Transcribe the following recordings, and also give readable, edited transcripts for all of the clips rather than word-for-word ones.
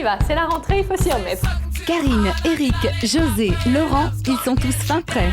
va, c'est la rentrée, il faut s'y remettre. Karine, Eric, José, Laurent, ils sont tous fin prêts.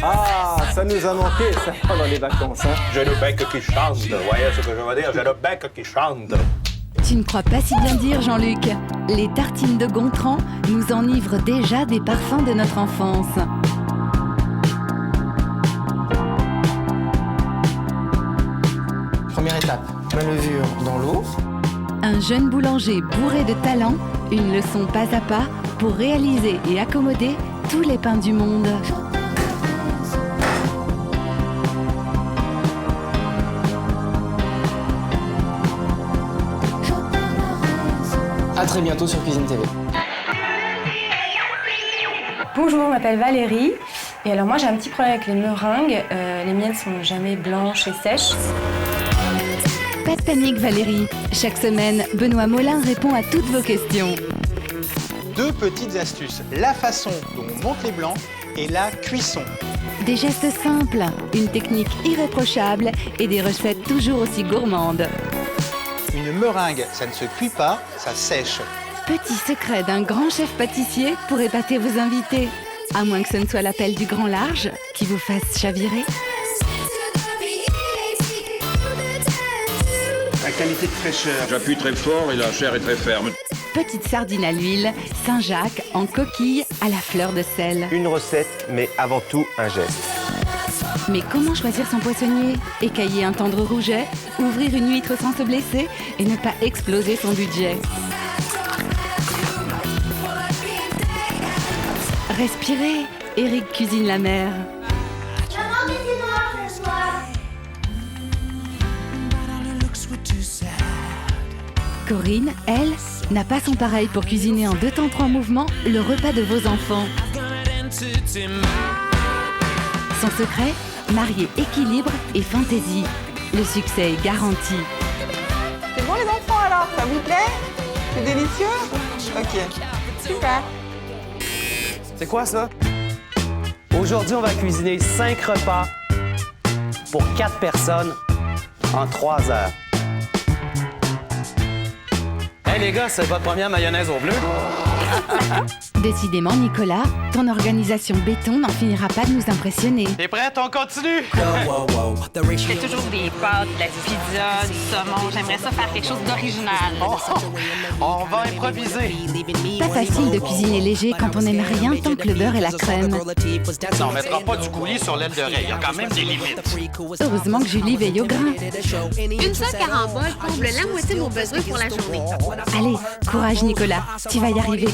Ah, ça nous a manqué, ça, pendant les vacances, hein. J'ai le bec qui chante, voyez ce que je veux dire, j'ai le bec qui chante. Tu ne crois pas si bien dire, Jean-Luc. Les tartines de Gontran nous enivrent déjà des parfums de notre enfance. Première étape, ma levure dans l'eau. Un jeune boulanger bourré de talent, une leçon pas à pas pour réaliser et accommoder tous les pains du monde. À très bientôt sur Cuisine TV. Bonjour, je m'appelle Valérie. Et alors moi j'ai un petit problème avec les meringues. Les miennes sont jamais blanches et sèches. Pas de panique Valérie. Chaque semaine, Benoît Molin répond à toutes vos questions. 2 petites astuces, la façon dont on monte les blancs et la cuisson. Des gestes simples, une technique irréprochable et des recettes toujours aussi gourmandes. Une meringue, ça ne se cuit pas, ça sèche. Petit secret d'un grand chef pâtissier pour épater vos invités. À moins que ce ne soit l'appel du grand large qui vous fasse chavirer. La qualité de fraîcheur. J'appuie très fort et la chair est très ferme. Petite sardine à l'huile, Saint-Jacques en coquille à la fleur de sel. Une recette, mais avant tout un geste. Mais comment choisir son poissonnier? Écailler un tendre rouget, ouvrir une huître sans se blesser et ne pas exploser son budget. Respirez, Eric cuisine la mer. Corinne, elle, n'a pas son pareil pour cuisiner en 2 temps 3 mouvements le repas de vos enfants. Son secret, marier équilibre et fantaisie. Le succès est garanti. C'est bon les enfants alors? Ça vous plaît? C'est délicieux? Ok, super. C'est quoi ça? Aujourd'hui, on va cuisiner 5 repas pour 4 personnes en 3 heures. Hey les gars, c'est votre première mayonnaise au bleu? Décidément, Nicolas, ton organisation béton n'en finira pas de nous impressionner. T'es prête? On continue? C'est toujours des pâtes, de la pizza, du saumon. J'aimerais ça faire quelque chose d'original. On va improviser. Pas facile de cuisiner léger quand on n'aime rien tant que le beurre et la crème. Non, on mettra pas du coulis sur l'aile d'oreille, il y a quand même des limites. Heureusement que Julie veille au grain. Une seule carambole comble la moitié de mon besoin pour la journée. Allez, courage Nicolas, tu vas y arriver.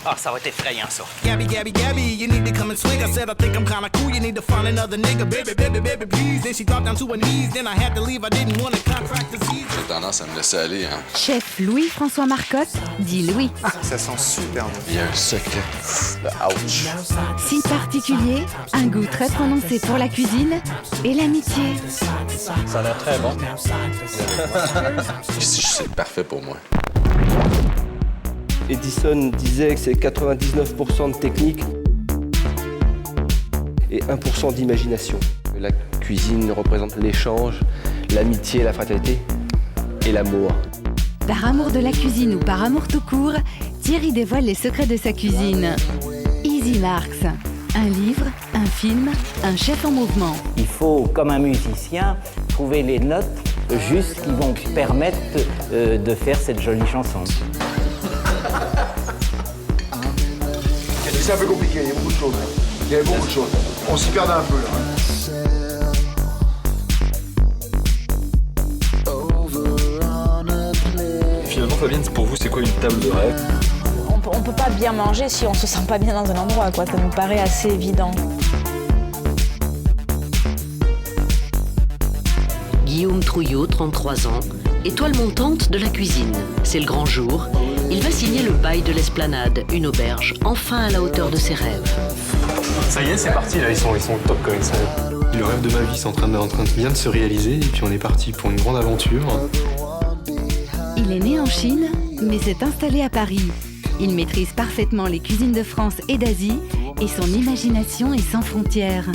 Ah, ça va être effrayant ça. J'ai tendance à me laisser aller, hein. Chef Louis-François Marcotte, dit Louis. Ça sent super bon. Il y a un secret. Ouch. Si particulier, un goût très prononcé pour la cuisine et l'amitié. Ça a l'air très bon. Ici, c'est parfait pour moi. Edison disait que c'est 99% de technique et 1% d'imagination. La cuisine représente l'échange, l'amitié, la fraternité et l'amour. Par amour de la cuisine ou par amour tout court, Thierry dévoile les secrets de sa cuisine. Easy Marks, un livre, un film, un chef en mouvement. Il faut, comme un musicien, trouver les notes justes qui vont permettre de faire cette jolie chanson. C'est un peu compliqué, il y a beaucoup de choses. Il y a beaucoup de choses. On s'y perd un peu là. Finalement, Fabienne, pour vous, c'est quoi une table de rêve? On peut pas bien manger si on se sent pas bien dans un endroit, quoi. Ça nous paraît assez évident. Guillaume Trouillot, 33 ans, étoile montante de la cuisine. C'est le grand jour. Il va signer le bail de l'Esplanade, une auberge, enfin à la hauteur de ses rêves. Ça y est, c'est parti là, ils sont top comme ça. Le rêve de ma vie, c'est en train de bien de se réaliser et puis on est parti pour une grande aventure. Il est né en Chine, mais s'est installé à Paris. Il maîtrise parfaitement les cuisines de France et d'Asie et son imagination est sans frontières.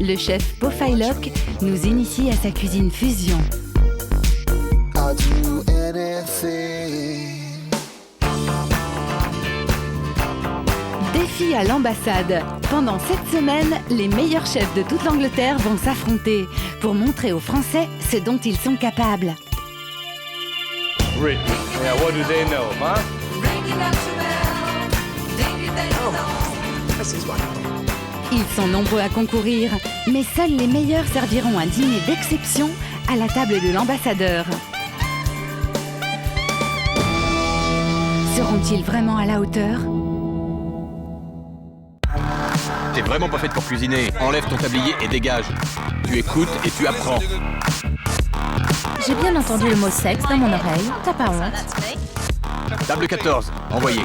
Le chef Pofailoc nous initie à sa cuisine fusion. Défi à l'ambassade. Pendant 7 semaines, les meilleurs chefs de toute l'Angleterre vont s'affronter pour montrer aux Français ce dont ils sont capables. Rich. Yeah, what do they know, huh? Ils sont nombreux à concourir, mais seuls les meilleurs serviront un dîner d'exception à la table de l'ambassadeur. Seront-ils vraiment à la hauteur ? T'es vraiment pas faite pour cuisiner. Enlève ton tablier et dégage. Tu écoutes et tu apprends. J'ai bien entendu le mot sexe dans mon oreille. T'as pas honte? Table 14, envoyé.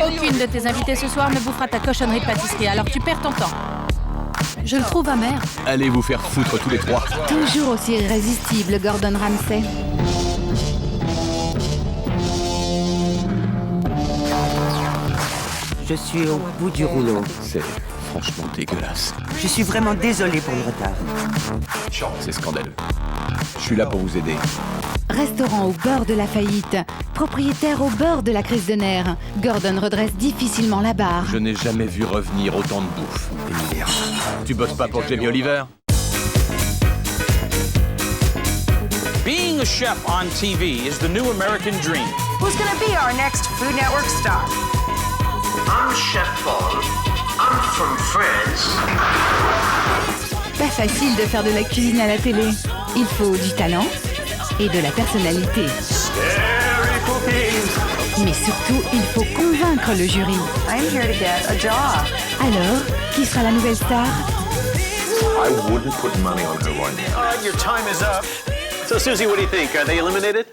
Aucune de tes invités ce soir ne bouffera ta cochonnerie de pâtisserie, alors tu perds ton temps. Je le trouve amer. Allez vous faire foutre tous les trois. Toujours aussi irrésistible, Gordon Ramsay. Je suis au bout du rouleau. C'est franchement dégueulasse. Je suis vraiment désolé pour le retard. C'est scandaleux. Je suis là pour vous aider. Restaurant au bord de la faillite, propriétaire au bord de la crise de nerfs, Gordon redresse difficilement la barre. Je n'ai jamais vu revenir autant de bouffe. Et merde. Tu bosses pas pour Jamie Oliver? Being a chef on TV is the new American dream. Who's gonna be our next Food Network star? I'm Chef Paul. I'm from France. Pas facile de faire de la cuisine à la télé. Il faut du talent et de la personnalité. Mais surtout, il faut convaincre le jury. I'm here to get a job. Alors, qui sera la nouvelle star? I wouldn't put money on her right now. All right, your time is up. So, Susie, what do you think? Are they eliminated?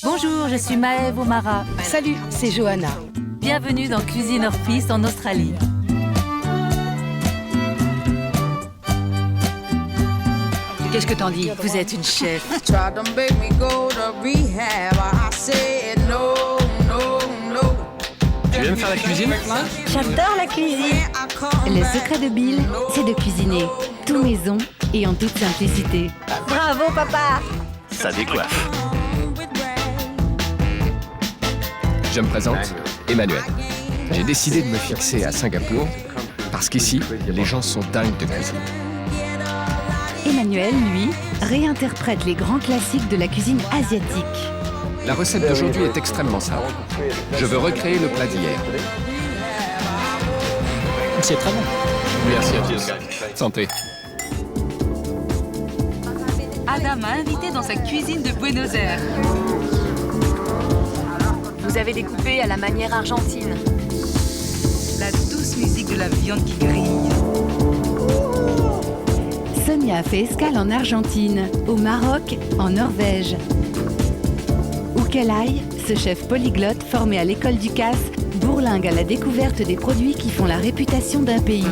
Bonjour, je suis Maëve O'Mara. Salut, c'est Johanna. Bienvenue dans Cuisine hors-piste en Australie. Qu'est-ce que t'en dis? Vous êtes une chef. Tu aimes faire la cuisine? J'adore la cuisine. Le secret de Bill, c'est de cuisiner, tout maison et en toute simplicité. Bravo, papa. Ça décoiffe. Je me présente, Emmanuel. J'ai décidé de me fixer à Singapour parce qu'ici, les gens sont dingues de cuisine. Emmanuel, lui, réinterprète les grands classiques de la cuisine asiatique. La recette d'aujourd'hui est extrêmement simple. Je veux recréer le plat d'hier. C'est très bon. Merci à tous. Santé. Adam m'a invité dans sa cuisine de Buenos Aires. Vous avez découpé à la manière argentine. La douce musique de la viande qui grille. Sonia a fait escale en Argentine, au Maroc, en Norvège. Où qu'elle aille, ce chef polyglotte formé à l'école du CAS bourlingue à la découverte des produits qui font la réputation d'un pays.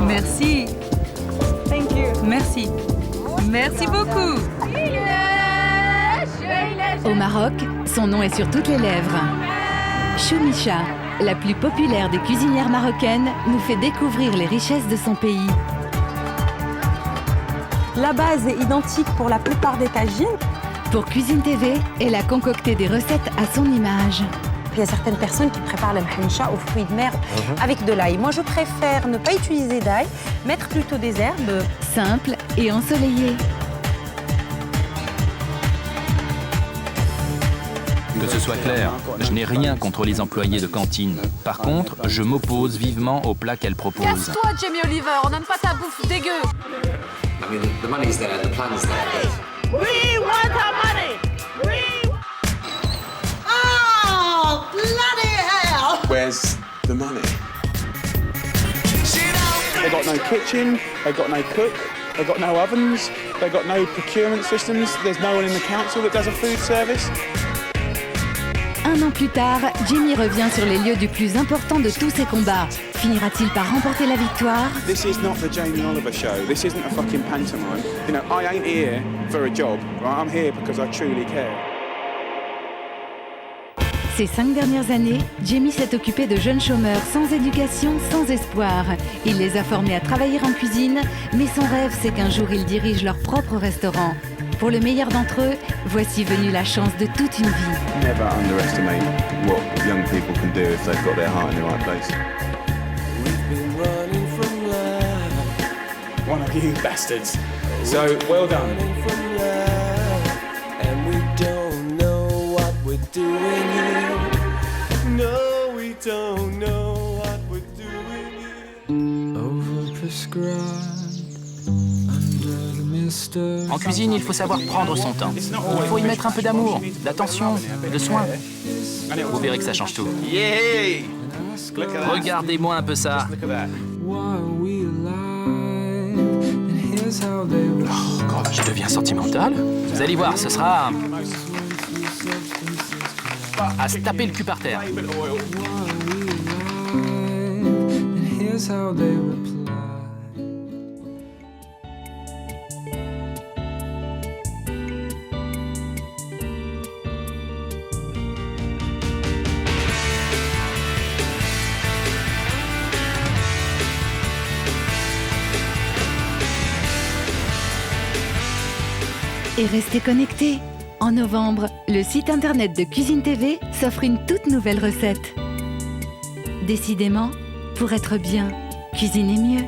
Merci. Thank you. Merci. Merci beaucoup. Au Maroc, son nom est sur toutes les lèvres. Choumicha, la plus populaire des cuisinières marocaines, nous fait découvrir les richesses de son pays. La base est identique pour la plupart des tagines. Pour Cuisine TV, elle a concocté des recettes à son image. Il y a certaines personnes qui préparent le mhancha aux fruits de mer avec de l'ail. Moi, je préfère ne pas utiliser d'ail, mettre plutôt des herbes simples et ensoleillées. Que ce soit clair, je n'ai rien contre les employés de cantine. Par contre, je m'oppose vivement au plat qu'elle propose. Casse-toi, Jamie Oliver, on n'aime pas ta bouffe dégueu. I mean, the money's there, the plan's there. We want our money! Oh, bloody hell! Where's the money? They got no kitchen, they got no cook, they got no ovens, they got no procurement systems, there's no one in the council that does a food service. Un an plus tard, Jimmy revient sur les lieux du plus important de tous ses combats. Finira-t-il par remporter la victoire? This is not the Jamie Oliver show. This isn't a fucking pantomime. You know, I ain't here for a job. Right? I'm here because I truly care. Ces 5 dernières années, Jamie s'est occupé de jeunes chômeurs sans éducation, sans espoir. Il les a formés à travailler en cuisine, mais son rêve, c'est qu'un jour, ils dirigent leur propre restaurant. Pour le meilleur d'entre eux, voici venue la chance de toute une vie. Never underestimate what young people can do if they've got their heart in the right place. One of you bastards. So, well done. And we don't know what we're doing here. No, we don't know what we're doing here. Overprescribed under the mister. En cuisine, il faut savoir prendre son temps. Il faut y mettre un peu d'amour, d'attention, de soin. Vous verrez que ça change tout. Yeah! Regardez-moi un peu ça. Oh, je deviens sentimental. Vous allez voir, ce sera à se taper le cul par terre. Et restez connectés. En novembre, le site internet de Cuisine TV s'offre une toute nouvelle recette. Décidément, pour être bien, cuisinez mieux.